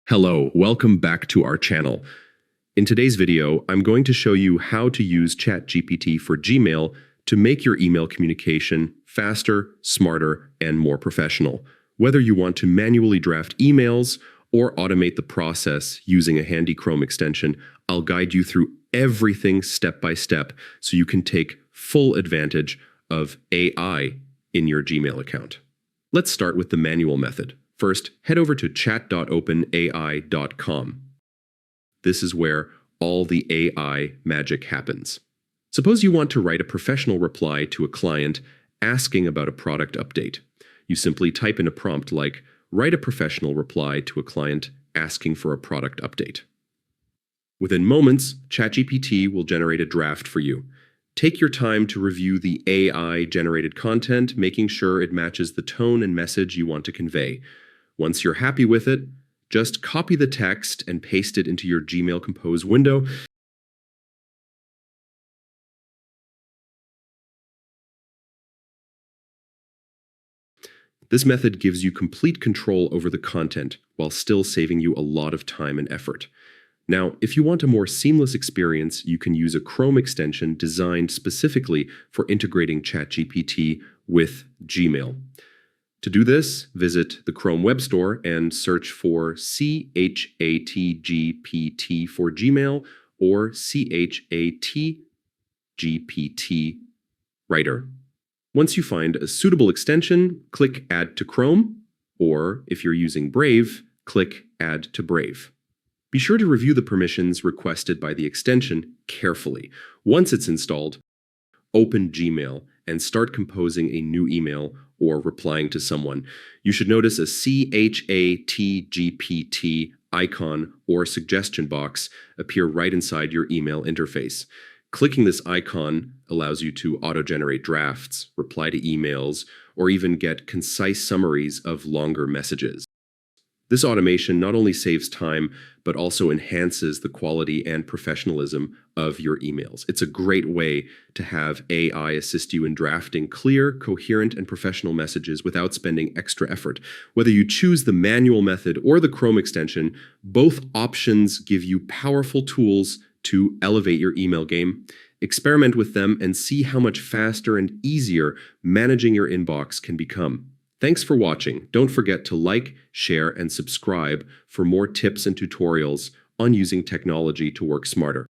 Hello, welcome back to our channel. In today's video, I'm going to show you how to use ChatGPT for Gmail to make your email communication faster, smarter, and more professional. Whether you want to manually draft emails or automate the process using a handy Chrome extension, I'll guide you through everything step by step so you can take full advantage of AI in your Gmail account. Let's start with the manual method. First, head over to chat.openai.com. This is where all the AI magic happens. Suppose you want to write a professional reply to a client asking about a product update. You simply type in a prompt like, "Write a professional reply to a client asking for a product update." Within moments, ChatGPT will generate a draft for you. Take your time to review the AI-generated content, making sure it matches the tone and message you want to convey. Once you're happy with it, just copy the text and paste it into your Gmail Compose window. This method gives you complete control over the content while still saving you a lot of time and effort. Now, if you want a more seamless experience, you can use a Chrome extension designed specifically for integrating ChatGPT with Gmail. To do this, visit the Chrome Web Store and search for ChatGPT for Gmail or ChatGPT Writer. Once you find a suitable extension, click Add to Chrome, or if you're using Brave, click Add to Brave. Be sure to review the permissions requested by the extension carefully. Once it's installed, open Gmail and start composing a new email or replying to someone. You should notice a ChatGPT icon or suggestion box appear right inside your email interface. Clicking this icon allows you to auto-generate drafts, reply to emails, or even get concise summaries of longer messages. This automation not only saves time, but also enhances the quality and professionalism of your emails. It's a great way to have AI assist you in drafting clear, coherent, and professional messages without spending extra effort. Whether you choose the manual method or the Chrome extension, both options give you powerful tools to elevate your email game. Experiment with them and see how much faster and easier managing your inbox can become. Thanks for watching. Don't forget to like, share, and subscribe for more tips and tutorials on using technology to work smarter.